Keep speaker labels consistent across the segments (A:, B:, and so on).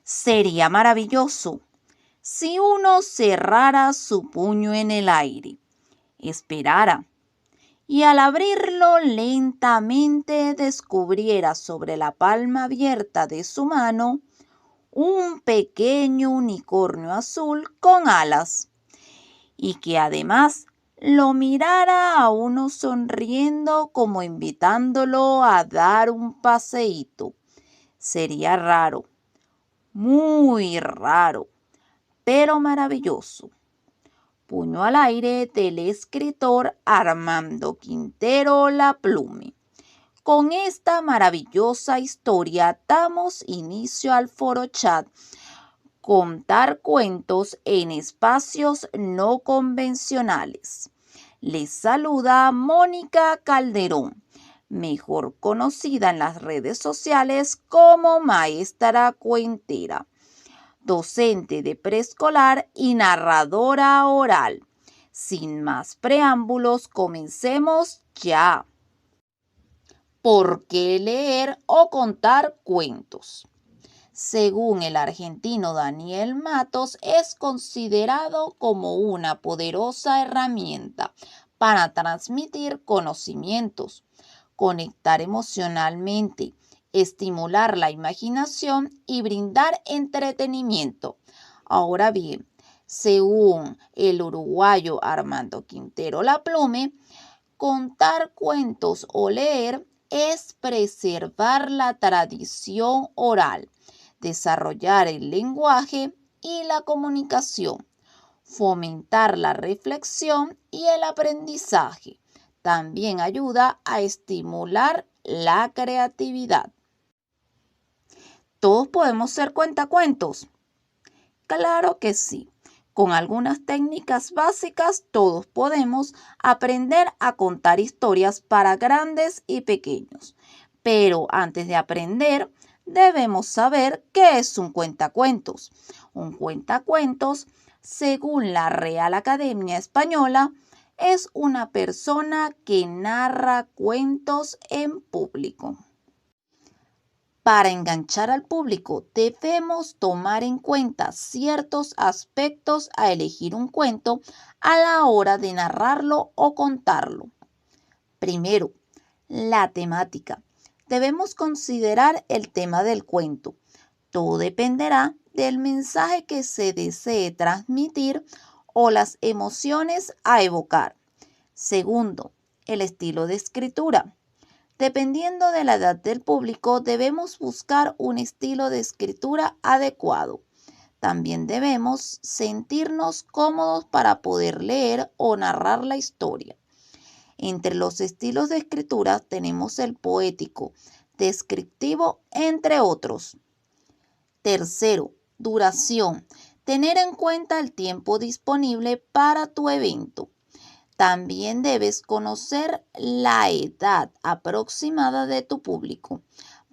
A: Sería maravilloso si uno cerrara su puño en el aire, esperara y al abrirlo lentamente descubriera sobre la palma abierta de su mano un pequeño unicornio azul con alas y que además lo mirara a uno sonriendo como invitándolo a dar un paseíto. Sería raro, muy raro, pero maravilloso. Puño al aire del escritor Armando Quintero Laplume. Con esta maravillosa historia damos inicio al foro chat Contar cuentos en espacios no convencionales. Les saluda Mónica Calderón, mejor conocida en las redes sociales como Maestra Cuentera, docente de preescolar y narradora oral. Sin más preámbulos, comencemos ya. ¿Por qué leer o contar cuentos? Según el argentino Daniel Matos, es considerado como una poderosa herramienta para transmitir conocimientos, conectar emocionalmente, estimular la imaginación y brindar entretenimiento. Ahora bien, según el uruguayo Armando Quintero Laplume, contar cuentos o leer es preservar la tradición oral, desarrollar el lenguaje y la comunicación, fomentar la reflexión y el aprendizaje. También ayuda a estimular la creatividad. ¿Todos podemos ser cuentacuentos? Claro que sí. Con algunas técnicas básicas todos podemos aprender a contar historias para grandes y pequeños. Pero antes de aprender, debemos saber qué es un cuentacuentos. Un cuentacuentos, según la Real Academia Española, es una persona que narra cuentos en público. Para enganchar al público debemos tomar en cuenta ciertos aspectos a elegir un cuento a la hora de narrarlo o contarlo. Primero, la temática. Debemos considerar el tema del cuento. Todo dependerá del mensaje que se desee transmitir o las emociones a evocar. Segundo, el estilo de escritura. Dependiendo de la edad del público, debemos buscar un estilo de escritura adecuado. También debemos sentirnos cómodos para poder leer o narrar la historia. Entre los estilos de escritura tenemos el poético, descriptivo, entre otros. Tercero, duración. Tener en cuenta el tiempo disponible para tu evento. También debes conocer la edad aproximada de tu público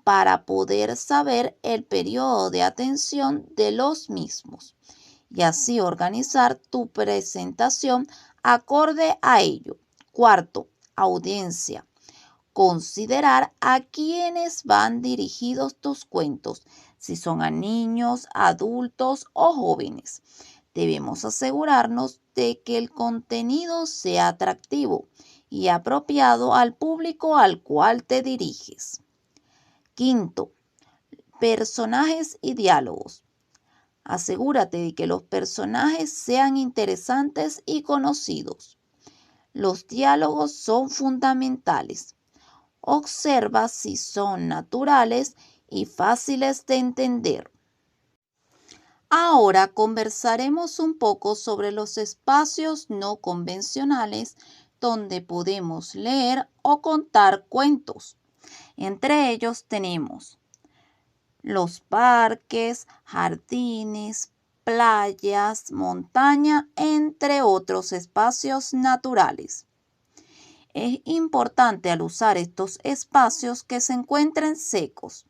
A: para poder saber el periodo de atención de los mismos y así organizar tu presentación acorde a ello. Cuarto, audiencia. Considerar a quiénes van dirigidos tus cuentos, si son a niños, adultos o jóvenes. Debemos asegurarnos de que el contenido sea atractivo y apropiado al público al cual te diriges. Quinto, personajes y diálogos. Asegúrate de que los personajes sean interesantes y conocidos. Los diálogos son fundamentales. Observa si son naturales y fáciles de entender. Ahora conversaremos un poco sobre los espacios no convencionales donde podemos leer o contar cuentos. Entre ellos tenemos los parques, jardines, playas, montaña, entre otros espacios naturales. Es importante al usar estos espacios que se encuentren secos,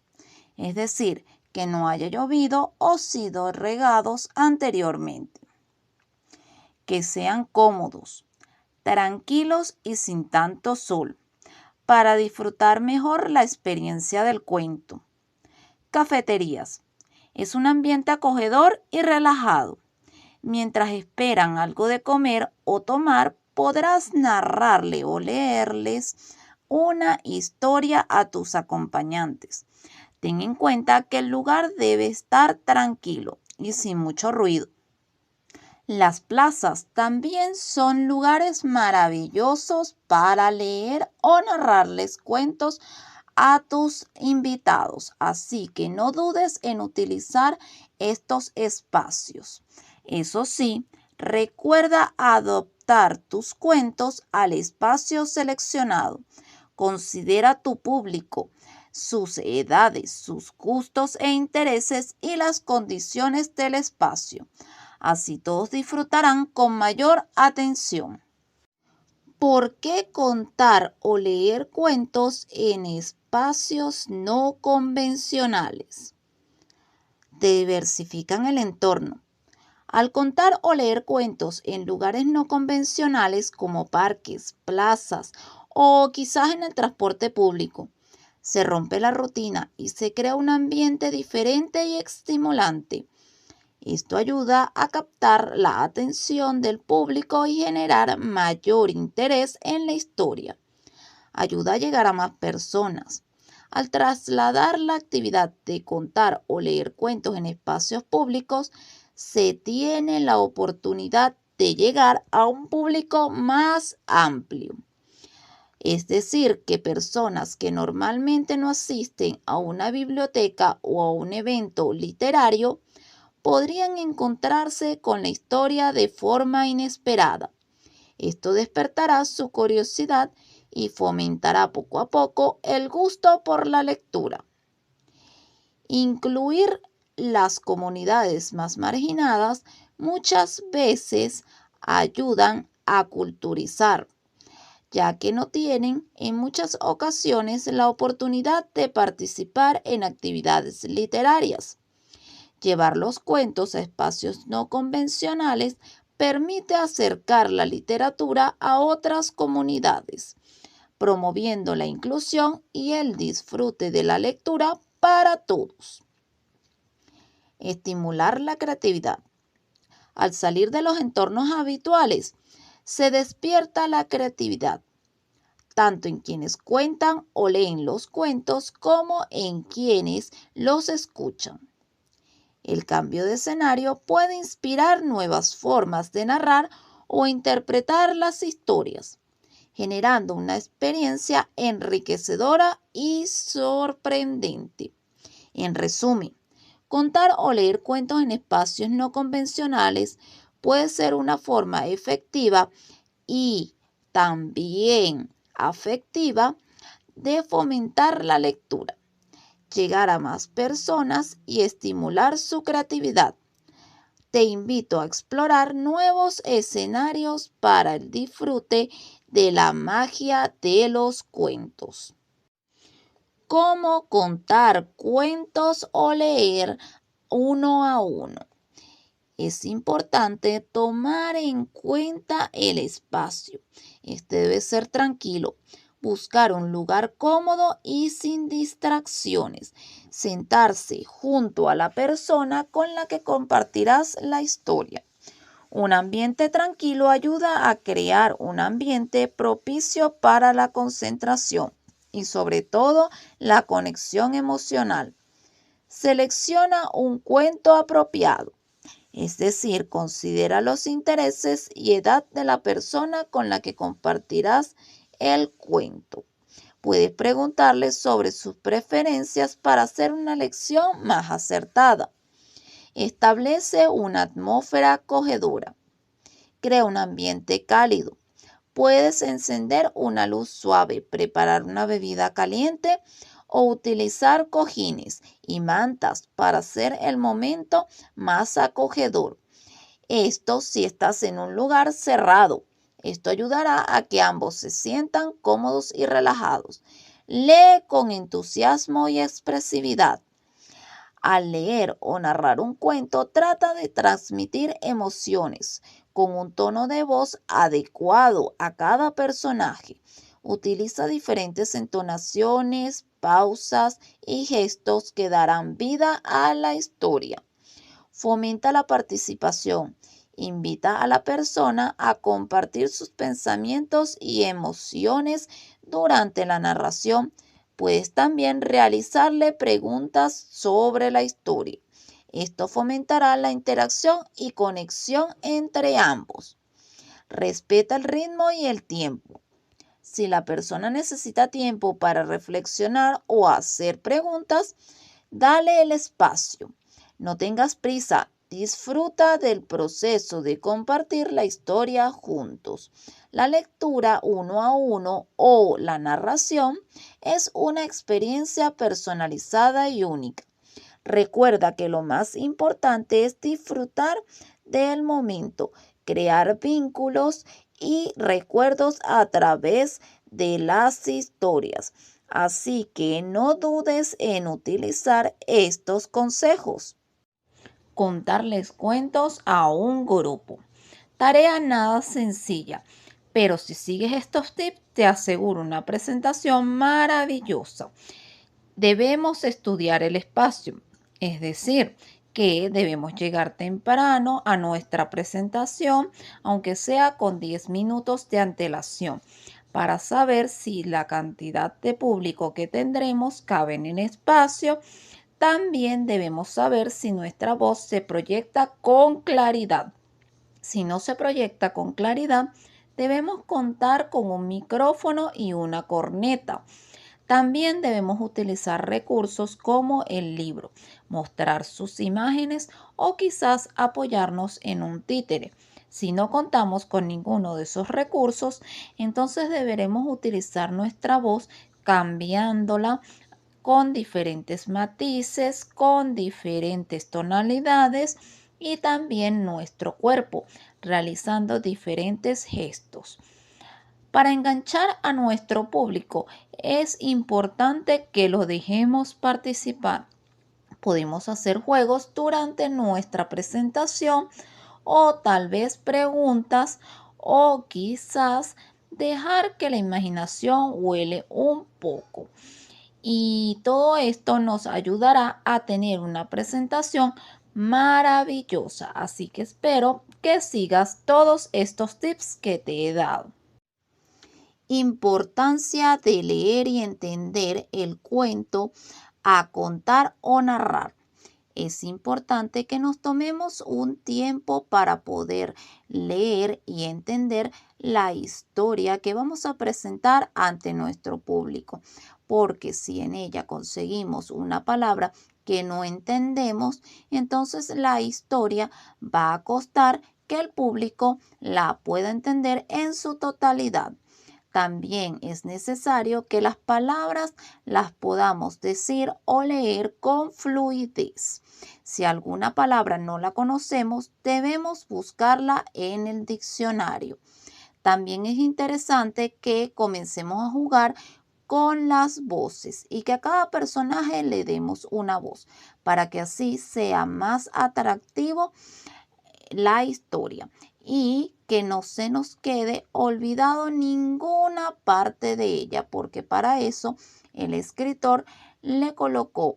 A: es decir, que no haya llovido o sido regados anteriormente. Que sean cómodos, tranquilos y sin tanto sol, para disfrutar mejor la experiencia del cuento. Cafeterías. Es un ambiente acogedor y relajado. Mientras esperan algo de comer o tomar, podrás narrarle o leerles una historia a tus acompañantes. Ten en cuenta que el lugar debe estar tranquilo y sin mucho ruido. Las plazas también son lugares maravillosos para leer o narrarles cuentos a tus invitados, así que no dudes en utilizar estos espacios. Eso sí, recuerda adaptar tus cuentos al espacio seleccionado. Considera tu público, sus edades, sus gustos e intereses y las condiciones del espacio. Así todos disfrutarán con mayor atención. ¿Por qué contar o leer cuentos en espacios no convencionales? Diversifican el entorno. Al contar o leer cuentos en lugares no convencionales como parques, plazas o quizás en el transporte público, se rompe la rutina y se crea un ambiente diferente y estimulante. Esto ayuda a captar la atención del público y generar mayor interés en la historia. Ayuda a llegar a más personas. Al trasladar la actividad de contar o leer cuentos en espacios públicos, se tiene la oportunidad de llegar a un público más amplio. Es decir, que personas que normalmente no asisten a una biblioteca o a un evento literario podrían encontrarse con la historia de forma inesperada. Esto despertará su curiosidad y fomentará poco a poco el gusto por la lectura. Incluir las comunidades más marginadas muchas veces ayudan a culturizar, ya que no tienen en muchas ocasiones la oportunidad de participar en actividades literarias. Llevar los cuentos a espacios no convencionales permite acercar la literatura a otras comunidades, promoviendo la inclusión y el disfrute de la lectura para todos. Estimular la creatividad. Al salir de los entornos habituales, se despierta la creatividad, tanto en quienes cuentan o leen los cuentos como en quienes los escuchan. El cambio de escenario puede inspirar nuevas formas de narrar o interpretar las historias, generando una experiencia enriquecedora y sorprendente. En resumen, contar o leer cuentos en espacios no convencionales puede ser una forma efectiva y también afectiva de fomentar la lectura, llegar a más personas y estimular su creatividad. Te invito a explorar nuevos escenarios para el disfrute de la magia de los cuentos. ¿Cómo contar cuentos o leer uno a uno? Es importante tomar en cuenta el espacio. Este debe ser tranquilo. Buscar un lugar cómodo y sin distracciones. Sentarse junto a la persona con la que compartirás la historia. Un ambiente tranquilo ayuda a crear un ambiente propicio para la concentración y sobre todo la conexión emocional. Selecciona un cuento apropiado. Es decir, considera los intereses y edad de la persona con la que compartirás el cuento. Puedes preguntarle sobre sus preferencias para hacer una elección más acertada. Establece una atmósfera acogedora. Crea un ambiente cálido. Puedes encender una luz suave, preparar una bebida caliente o utilizar cojines y mantas para hacer el momento más acogedor. Esto si estás en un lugar cerrado. Esto ayudará a que ambos se sientan cómodos y relajados. Lee con entusiasmo y expresividad. Al leer o narrar un cuento, trata de transmitir emociones con un tono de voz adecuado a cada personaje. Utiliza diferentes entonaciones, pausas y gestos que darán vida a la historia. Fomenta la participación. Invita a la persona a compartir sus pensamientos y emociones durante la narración. Puedes también realizarle preguntas sobre la historia. Esto fomentará la interacción y conexión entre ambos. Respeta el ritmo y el tiempo. Si la persona necesita tiempo para reflexionar o hacer preguntas, dale el espacio. No tengas prisa, disfruta del proceso de compartir la historia juntos. La lectura uno a uno o la narración es una experiencia personalizada y única. Recuerda que lo más importante es disfrutar del momento, crear vínculos y recuerdos a través de las historias. Así que no dudes en utilizar estos consejos. Contarles cuentos a un grupo. Tarea nada sencilla, pero si sigues estos tips te aseguro una presentación maravillosa. Debemos estudiar el espacio, es decir, que debemos llegar temprano a nuestra presentación, aunque sea con 10 minutos de antelación, para saber si la cantidad de público que tendremos cabe en el espacio. También debemos saber si nuestra voz se proyecta con claridad. Si no se proyecta con claridad, debemos contar con un micrófono y una corneta. También debemos utilizar recursos como el libro, mostrar sus imágenes o quizás apoyarnos en un títere. Si no contamos con ninguno de esos recursos, entonces deberemos utilizar nuestra voz cambiándola con diferentes matices, con diferentes tonalidades y también nuestro cuerpo, realizando diferentes gestos. Para enganchar a nuestro público es importante que lo dejemos participar. Podemos hacer juegos durante nuestra presentación o tal vez preguntas o quizás dejar que la imaginación huele un poco. Y todo esto nos ayudará a tener una presentación maravillosa. Así que espero que sigas todos estos tips que te he dado. Importancia de leer y entender el cuento a contar o narrar. Es importante que nos tomemos un tiempo para poder leer y entender la historia que vamos a presentar ante nuestro público, porque si en ella conseguimos una palabra que no entendemos, entonces la historia va a costar que el público la pueda entender en su totalidad. También es necesario que las palabras las podamos decir o leer con fluidez. Si alguna palabra no la conocemos, debemos buscarla en el diccionario. También es interesante que comencemos a jugar con las voces y que a cada personaje le demos una voz para que así sea más atractivo la historia y que no se nos quede olvidado ninguna parte de ella, porque para eso el escritor le colocó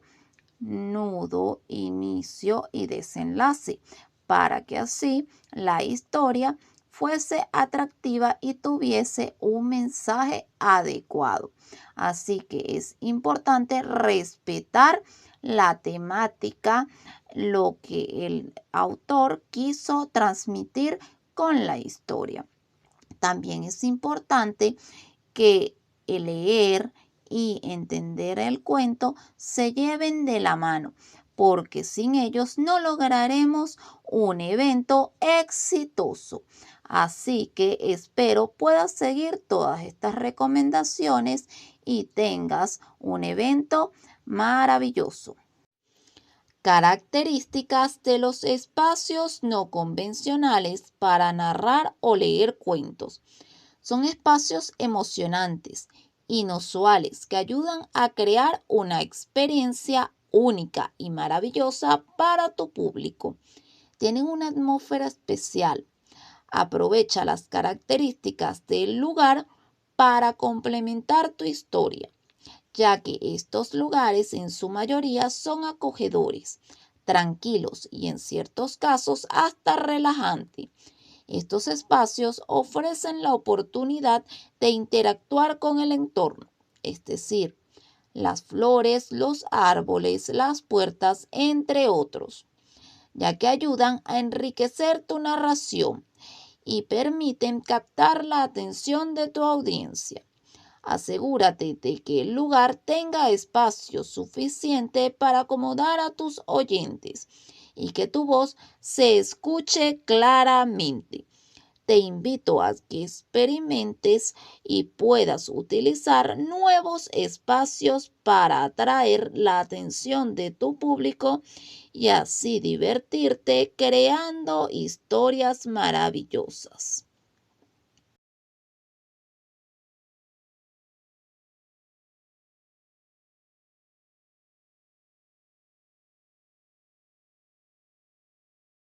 A: nudo, inicio y desenlace, para que así la historia fuese atractiva y tuviese un mensaje adecuado. Así que es importante respetar la temática, lo que el autor quiso transmitir con la historia. También es importante que el leer y entender el cuento se lleven de la mano, porque sin ellos no lograremos un evento exitoso. Así que espero puedas seguir todas estas recomendaciones y tengas un evento maravilloso. Características de los espacios no convencionales para narrar o leer cuentos. Son espacios emocionantes, inusuales, que ayudan a crear una experiencia única y maravillosa para tu público. Tienen una atmósfera especial. Aprovecha las características del lugar para complementar tu historia. ya que estos lugares en su mayoría son acogedores, tranquilos y en ciertos casos hasta relajantes. Estos espacios ofrecen la oportunidad de interactuar con el entorno, es decir, las flores, los árboles, las puertas, entre otros, ya que ayudan a enriquecer tu narración y permiten captar la atención de tu audiencia. Asegúrate de que el lugar tenga espacio suficiente para acomodar a tus oyentes y que tu voz se escuche claramente. Te invito a que experimentes y puedas utilizar nuevos espacios para atraer la atención de tu público y así divertirte creando historias maravillosas.